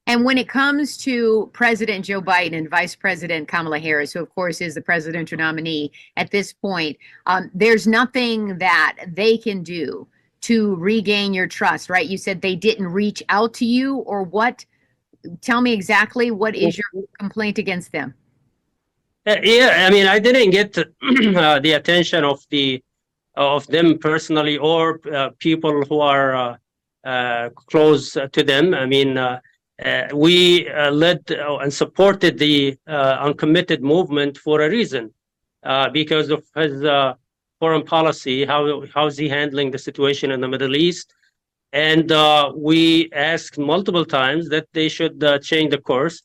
And when it comes to President Joe Biden and Vice President Kamala Harris, who of course is the presidential nominee at this point, there's nothing that they can do to regain your trust, right? You said they didn't reach out to you, or what? Tell me exactly what is your complaint against them? Yeah, I mean, I didn't get the attention of them personally, or people who are close to them. I mean, we led and supported the uncommitted movement for a reason, because of his foreign policy. How's he handling the situation in the Middle East? And we asked multiple times that they should change the course,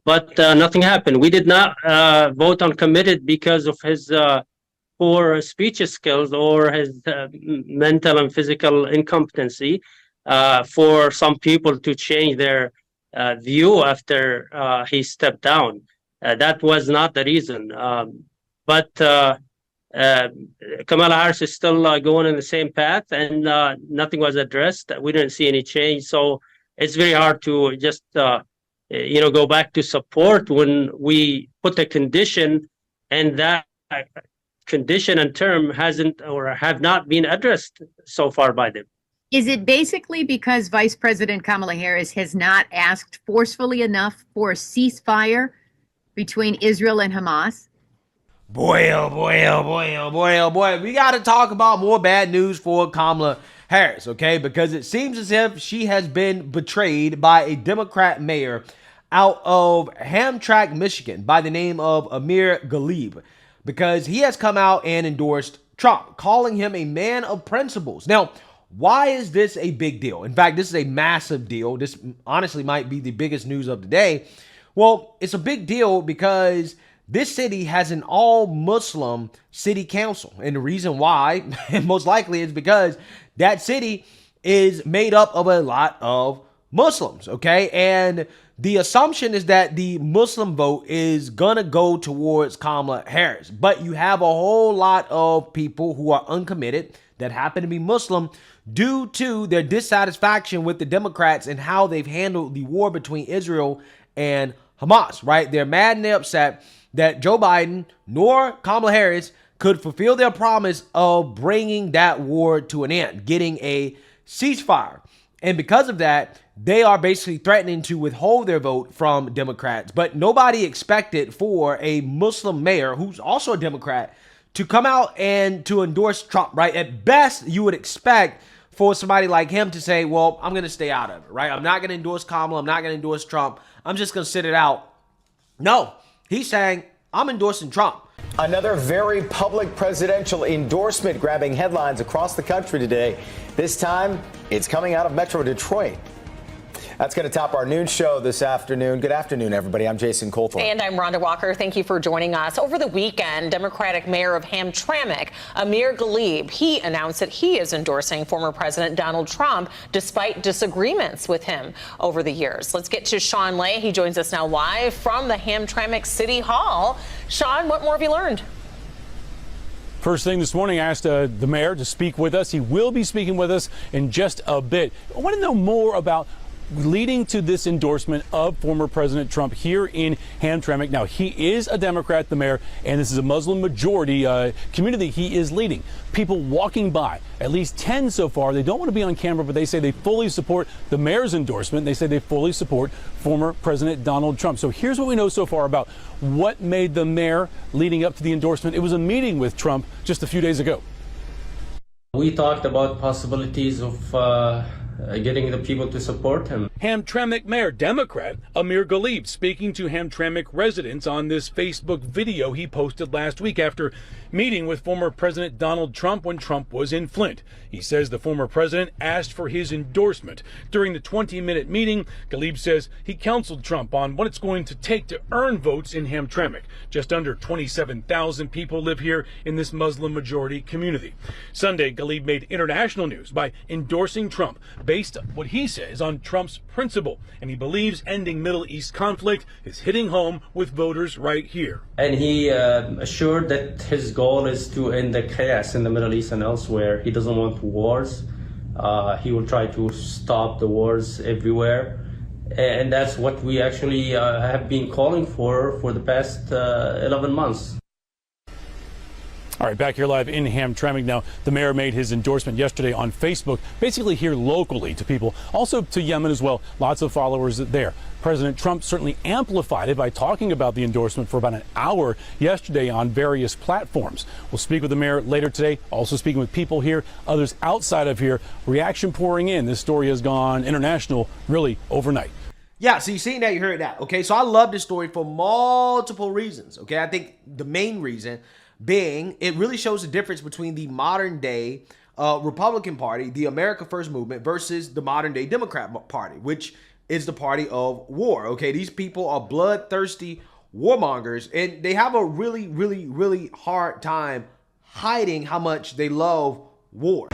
but nothing happened. We did not vote on committed because of his poor speech skills or his mental and physical incompetency. For some people to change their view after he stepped down, that was not the reason. But Kamala Harris is still going in the same path, and nothing was addressed. We didn't see any change, so it's very hard to just go back to support when we put a condition, and that condition and term hasn't or have not been addressed so far by them. Is it basically because Vice President Kamala Harris has not asked forcefully enough for a ceasefire between Israel and Hamas? Boy, oh boy, oh boy, oh boy, oh boy. We got to talk about more bad news for Kamala Harris, okay? Because it seems as if she has been betrayed by a Democrat mayor out of Hamtramck, Michigan, by the name of Amir Ghalib, because he has come out and endorsed Trump, calling him a man of principles. Now, why is this a big deal? In fact, this is a massive deal. This honestly might be the biggest news of the day. Well, it's a big deal because this city has an all-Muslim city council. And the reason why, most likely, is because that city is made up of a lot of Muslims, okay? And the assumption is that the Muslim vote is going to go towards Kamala Harris. But you have a whole lot of people who are uncommitted that happen to be Muslim due to their dissatisfaction with the Democrats and how they've handled the war between Israel and Hamas, right? They're mad and they're upset that Joe Biden nor Kamala Harris could fulfill their promise of bringing that war to an end, getting a ceasefire. And because of that, they are basically threatening to withhold their vote from Democrats. But nobody expected for a Muslim mayor, who's also a Democrat, to come out and to endorse Trump, right? At best, you would expect for somebody like him to say, well, I'm going to stay out of it, right? I'm not going to endorse Kamala. I'm not going to endorse Trump. I'm just going to sit it out. No, he's saying, I'm endorsing Trump. Another very public presidential endorsement grabbing headlines across the country today. This time, it's coming out of Metro Detroit. That's going to top our noon show this afternoon. Good afternoon, everybody. I'm Jason Colthorne. And I'm Rhonda Walker. Thank you for joining us. Over the weekend, Democratic Mayor of Hamtramck, Amir Ghalib, he announced that he is endorsing former President Donald Trump despite disagreements with him over the years. Let's get to Sean Lay. He joins us now live from the Hamtramck City Hall. Sean, what more have you learned? First thing this morning, I asked the mayor to speak with us. He will be speaking with us in just a bit. I want to know more about leading to this endorsement of former President Trump here in Hamtramck. Now, he is a Democrat, the mayor, and this is a Muslim majority community he is leading. People walking by, at least 10 so far, they don't want to be on camera, but they say they fully support the mayor's endorsement. They say they fully support former President Donald Trump. So here's what we know so far about what made the mayor leading up to the endorsement. It was a meeting with Trump just a few days ago. We talked about possibilities of getting the people to support him. Hamtramck Mayor, Democrat Amir Ghalib, speaking to Hamtramck residents on this Facebook video he posted last week after meeting with former President Donald Trump when Trump was in Flint. He says the former president asked for his endorsement. During the 20-minute meeting, Ghalib says he counseled Trump on what it's going to take to earn votes in Hamtramck. Just under 27,000 people live here in this Muslim majority community. Sunday, Ghalib made international news by endorsing Trump based, what he says, on Trump's principle. And he believes ending Middle East conflict is hitting home with voters right here. And he assured that his goal is to end the chaos in the Middle East and elsewhere. He doesn't want wars. He will try to stop the wars everywhere. And that's what we actually have been calling for the past 11 months. All right, back here live in Hamtramck now. The mayor made his endorsement yesterday on Facebook, basically here locally to people, also to Yemen as well. Lots of followers there. President Trump certainly amplified it by talking about the endorsement for about an hour yesterday on various platforms. We'll speak with the mayor later today, also speaking with people here, others outside of here. Reaction pouring in. This story has gone international really overnight. Yeah, so you seen that, you heard that. Okay, so I love this story for multiple reasons. Okay, I think the main reason being it really shows the difference between the modern day Republican Party, the America First movement, versus the modern day Democrat Party, which is the party of war. Okay, these people are bloodthirsty warmongers, and they have a really, really, really hard time hiding how much they love war.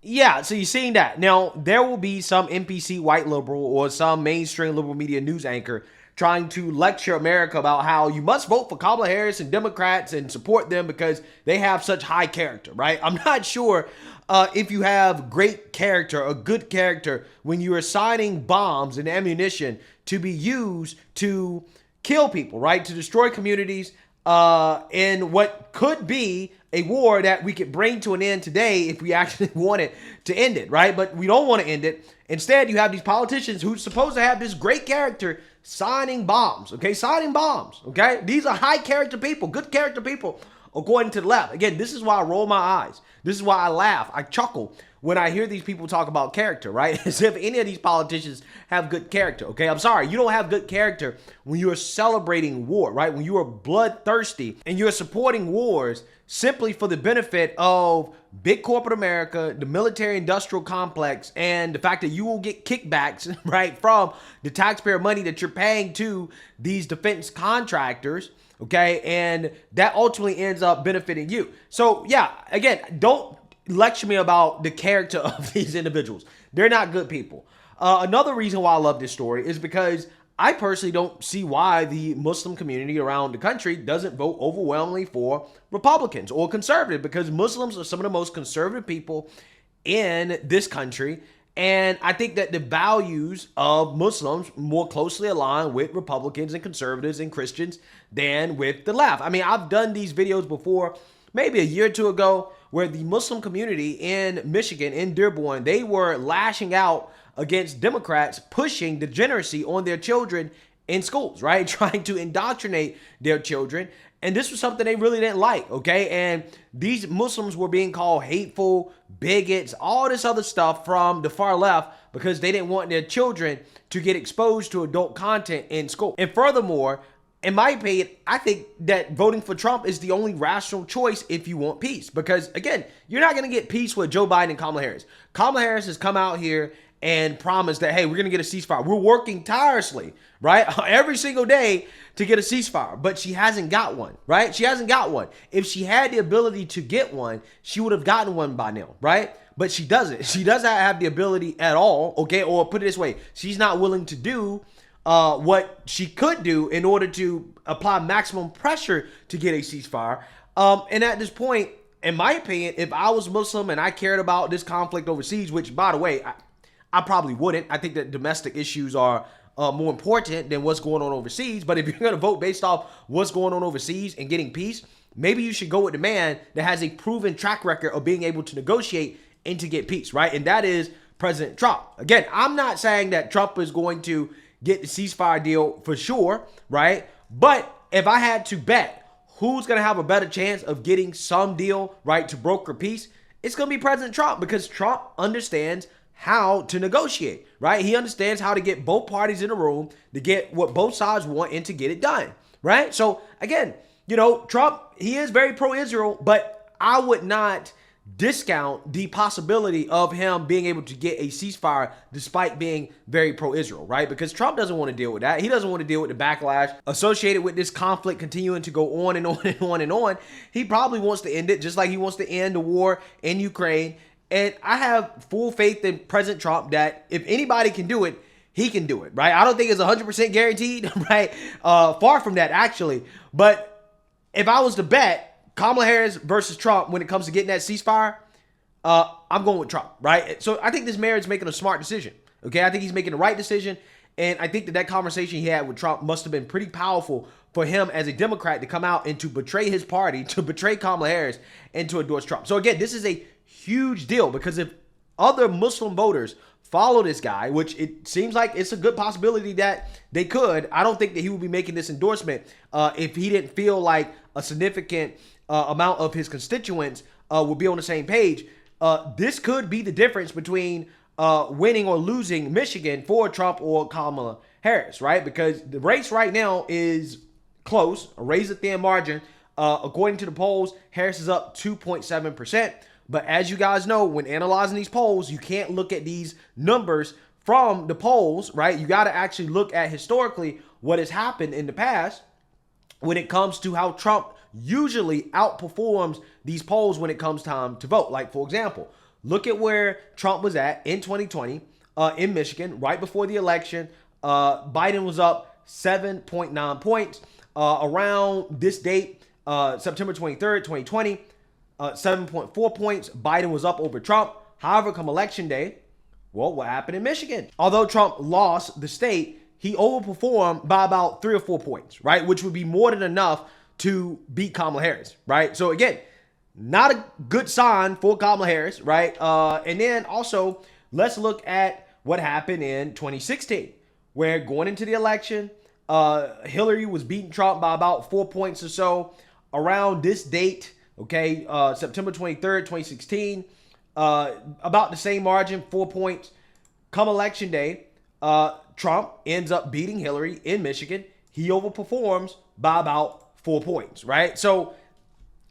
Yeah, so you're seeing that. Now, there will be some NPC white liberal or some mainstream liberal media news anchor trying to lecture America about how you must vote for Kamala Harris and Democrats and support them because they have such high character, right? I'm not sure if you have great character or good character when you are signing bombs and ammunition to be used to kill people, right? To destroy communities in what could be a war that we could bring to an end today if we actually wanted to end it, right? But we don't want to end it. Instead, you have these politicians who's supposed to have this great character signing bombs, okay? Signing bombs, okay? These are high character people, good character people, according to the left. Again, this is why I roll my eyes. This is why I laugh, I chuckle when I hear these people talk about character, right? As if any of these politicians have good character, okay? I'm sorry, you don't have good character when you are celebrating war, right? When you are bloodthirsty and you're supporting wars simply for the benefit of big corporate America, the military industrial complex, and the fact that you will get kickbacks, right, from the taxpayer money that you're paying to these defense contractors, okay? And that ultimately ends up benefiting you. So yeah, again, don't lecture me about the character of these individuals. They're not good people. Another reason why I love this story is because I personally don't see why the Muslim community around the country doesn't vote overwhelmingly for Republicans or conservative, because Muslims are some of the most conservative people in this country. And I think that the values of Muslims more closely align with Republicans and conservatives and Christians than with the left. I mean, I've done these videos before, maybe a year or two ago, where the Muslim community in Michigan, in Dearborn, they were lashing out against Democrats pushing degeneracy on their children in schools, right? Trying to indoctrinate their children. And this was something they really didn't like, okay? And these Muslims were being called hateful, bigots, all this other stuff from the far left because they didn't want their children to get exposed to adult content in school. And furthermore, in my opinion, I think that voting for Trump is the only rational choice if you want peace. Because, again, you're not going to get peace with Joe Biden and Kamala Harris. Kamala Harris has come out here and promised that, hey, we're going to get a ceasefire. We're working tirelessly, right, every single day to get a ceasefire. But she hasn't got one, right? She hasn't got one. If she had the ability to get one, she would have gotten one by now, right? But she doesn't. She doesn't have the ability at all, okay? Or put it this way, she's not willing to do what she could do in order to apply maximum pressure to get a ceasefire. And at this point, in my opinion, if I was Muslim and I cared about this conflict overseas, which, by the way, I probably wouldn't. I think that domestic issues are more important than what's going on overseas. But if you're going to vote based off what's going on overseas and getting peace, maybe you should go with the man that has a proven track record of being able to negotiate and to get peace, right? And that is President Trump. Again, I'm not saying that Trump is going to get the ceasefire deal for sure, right? But if I had to bet who's going to have a better chance of getting some deal, right, to broker peace, it's going to be President Trump, because Trump understands how to negotiate, right? He understands how to get both parties in a room to get what both sides want and to get it done, right? So again, you know, Trump, he is very pro-Israel, but I would not discount the possibility of him being able to get a ceasefire despite being very pro-Israel, right? Because Trump doesn't want to deal with that. He doesn't want to deal with the backlash associated with this conflict continuing to go on and on and on and on. He probably wants to end it just like he wants to end the war in Ukraine. And I have full faith in President Trump that if anybody can do it, he can do it, right? I don't think it's 100% guaranteed, right? Far from that, actually. But if I was to bet Kamala Harris versus Trump when it comes to getting that ceasefire, I'm going with Trump, right? So I think this mayor is making a smart decision, okay? I think he's making the right decision, and I think that conversation he had with Trump must have been pretty powerful for him as a Democrat to come out and to betray his party, to betray Kamala Harris, and to endorse Trump. So again, this is a huge deal because if other Muslim voters follow this guy, which it seems like it's a good possibility that they could, I don't think that he would be making this endorsement if he didn't feel like a significant amount of his constituents would be on the same page. This could be the difference between winning or losing Michigan for Trump or Kamala Harris, right? Because the race right now is close, a razor-thin margin. According to the polls, Harris is up 2.7%. But as you guys know, when analyzing these polls, you can't look at these numbers from the polls, right? You got to actually look at historically what has happened in the past when it comes to how Trump usually outperforms these polls when it comes time to vote. Like, for example, look at where Trump was at in 2020 in Michigan right before the election. Biden was up 7.9 points. Around this date, September 23rd, 2020, 7.4 points. Biden was up over Trump. However, come election day, well, what happened in Michigan? Although Trump lost the state, he overperformed by about 3 or 4 points, right? Which would be more than enough to beat Kamala Harris, right? So again, not a good sign for Kamala Harris, right? And then also, let's look at what happened in 2016, where going into the election, Hillary was beating Trump by about 4 points or so. Around this date, okay, September 23rd, 2016, about the same margin, 4 points. Come election day, Trump ends up beating Hillary in Michigan. He overperforms by about 4 points, right? So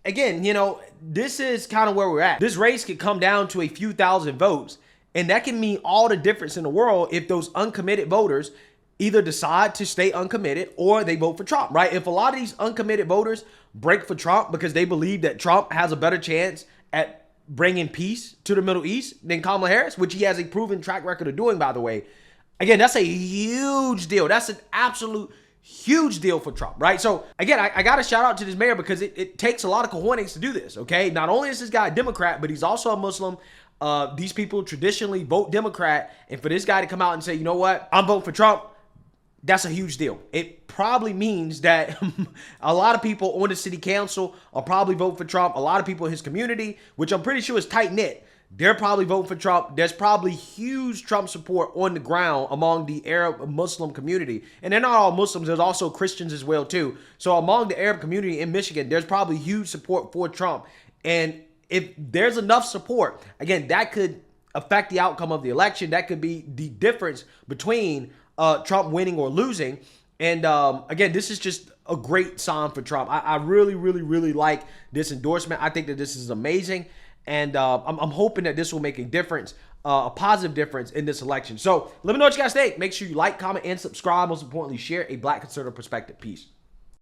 again, you know, this is kind of where we're at. This race could come down to a few thousand votes, and that can mean all the difference in the world if those uncommitted voters either decide to stay uncommitted or they vote for Trump, right? If a lot of these uncommitted voters break for Trump because they believe that Trump has a better chance at bringing peace to the Middle East than Kamala Harris, which he has a proven track record of doing, by the way, again, that's a huge deal. That's an absolute huge deal for Trump, right? So again, I got to shout out to this mayor because it takes a lot of cojones to do this, okay? Not only is this guy a Democrat, but he's also a Muslim. These people traditionally vote Democrat, and for this guy to come out and say, you know what, I'm voting for Trump, that's a huge deal. It probably means that a lot of people on the city council are probably voting for Trump. A lot of people in his community, which I'm pretty sure is tight-knit, they're probably voting for Trump. There's probably huge Trump support on the ground among the Arab Muslim community. And they're not all Muslims. There's also Christians as well, too. So among the Arab community in Michigan, there's probably huge support for Trump. And if there's enough support, again, that could affect the outcome of the election. That could be the difference between Trump winning or losing. And again, this is just a great sign for Trump. I really, really, really like this endorsement. I think that this is amazing. And I'm hoping that this will make a difference, a positive difference in this election. So let me know what you guys think. Make sure you like, comment, and subscribe. Most importantly, share a Black conservative perspective. Peace.